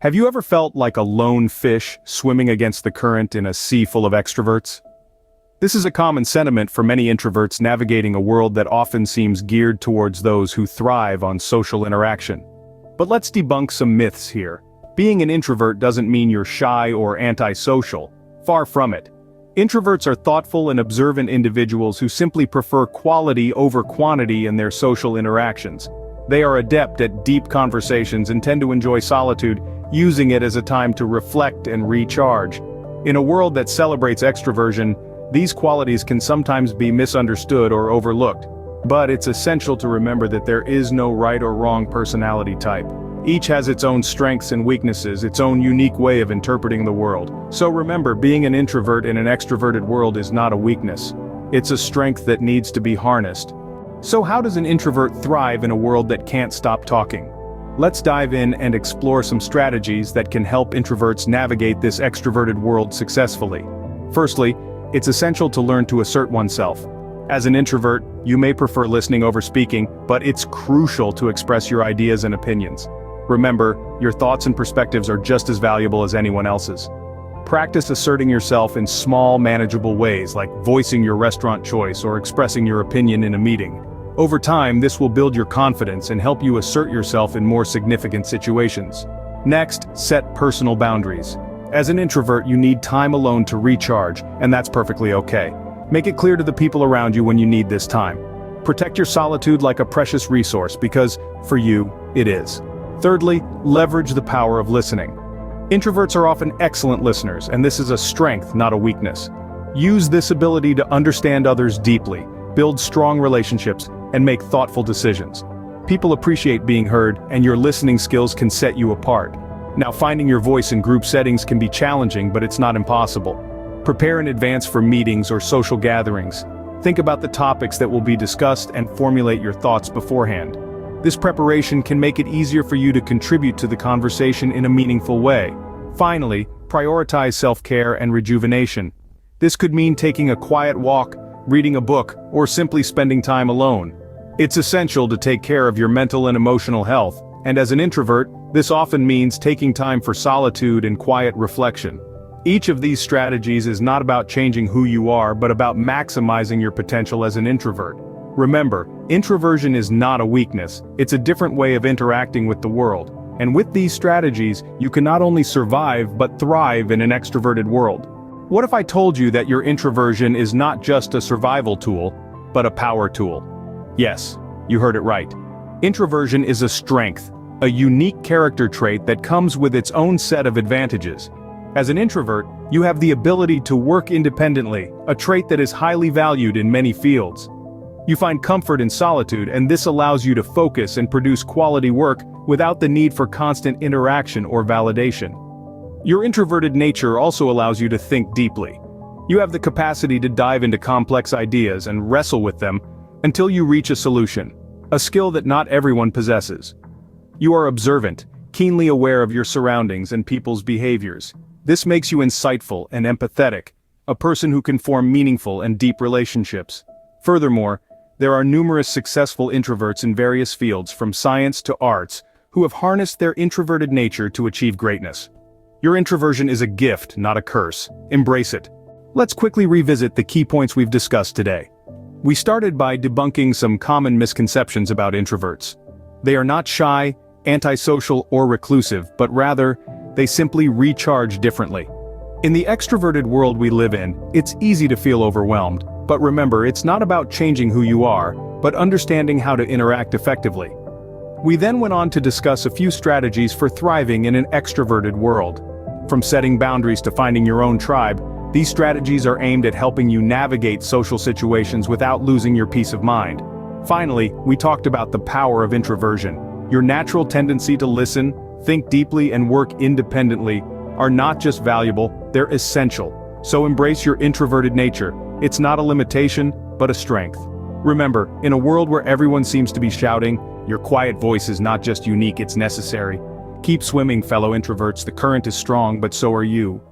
Have you ever felt like a lone fish swimming against the current in a sea full of extroverts? This is a common sentiment for many introverts navigating a world that often seems geared towards those who thrive on social interaction. But let's debunk some myths here. Being an introvert doesn't mean you're shy or antisocial. Far from it. Introverts are thoughtful and observant individuals who simply prefer quality over quantity in their social interactions. They are adept at deep conversations and tend to enjoy solitude, using it as a time to reflect and recharge. In a world that celebrates extroversion, these qualities can sometimes be misunderstood or overlooked. But it's essential to remember that there is no right or wrong personality type. Each has its own strengths and weaknesses, its own unique way of interpreting the world. So remember, being an introvert in an extroverted world is not a weakness. It's a strength that needs to be harnessed. So how does an introvert thrive in a world that can't stop talking? Let's dive in and explore some strategies that can help introverts navigate this extroverted world successfully. Firstly, it's essential to learn to assert oneself. As an introvert, you may prefer listening over speaking, but it's crucial to express your ideas and opinions. Remember, your thoughts and perspectives are just as valuable as anyone else's. Practice asserting yourself in small, manageable ways, like voicing your restaurant choice or expressing your opinion in a meeting. Over time, this will build your confidence and help you assert yourself in more significant situations. Next, set personal boundaries. As an introvert, you need time alone to recharge, and that's perfectly okay. Make it clear to the people around you when you need this time. Protect your solitude like a precious resource because, for you, it is. Thirdly, leverage the power of listening. Introverts are often excellent listeners, and this is a strength, not a weakness. Use this ability to understand others deeply, build strong relationships, and make thoughtful decisions. People appreciate being heard, and your listening skills can set you apart. Now, finding your voice in group settings can be challenging, but it's not impossible. Prepare in advance for meetings or social gatherings. Think about the topics that will be discussed and formulate your thoughts beforehand. This preparation can make it easier for you to contribute to the conversation in a meaningful way. Finally, prioritize self-care and rejuvenation. This could mean taking a quiet walk, reading a book, or simply spending time alone. It's essential to take care of your mental and emotional health, and as an introvert, this often means taking time for solitude and quiet reflection. Each of these strategies is not about changing who you are, but about maximizing your potential as an introvert. Remember, introversion is not a weakness, it's a different way of interacting with the world. And with these strategies, you can not only survive but thrive in an extroverted world. What if I told you that your introversion is not just a survival tool, but a power tool? Yes, you heard it right. Introversion is a strength, a unique character trait that comes with its own set of advantages. As an introvert, you have the ability to work independently, a trait that is highly valued in many fields. You find comfort in solitude, and this allows you to focus and produce quality work without the need for constant interaction or validation. Your introverted nature also allows you to think deeply. You have the capacity to dive into complex ideas and wrestle with them until you reach a solution, a skill that not everyone possesses. You are observant, keenly aware of your surroundings and people's behaviors. This makes you insightful and empathetic, a person who can form meaningful and deep relationships. Furthermore, there are numerous successful introverts in various fields from science to arts who have harnessed their introverted nature to achieve greatness. Your introversion is a gift, not a curse. Embrace it. Let's quickly revisit the key points we've discussed today. We started by debunking some common misconceptions about introverts. They are not shy, antisocial, or reclusive, but rather, they simply recharge differently. In the extroverted world we live in, it's easy to feel overwhelmed, but remember, it's not about changing who you are, but understanding how to interact effectively. We then went on to discuss a few strategies for thriving in an extroverted world. From setting boundaries to finding your own tribe, these strategies are aimed at helping you navigate social situations without losing your peace of mind. Finally, we talked about the power of introversion. Your natural tendency to listen, think deeply, and work independently are not just valuable, they're essential. So embrace your introverted nature. It's not a limitation, but a strength. Remember, in a world where everyone seems to be shouting, your quiet voice is not just unique, it's necessary. Keep swimming, fellow introverts. The current is strong, but so are you.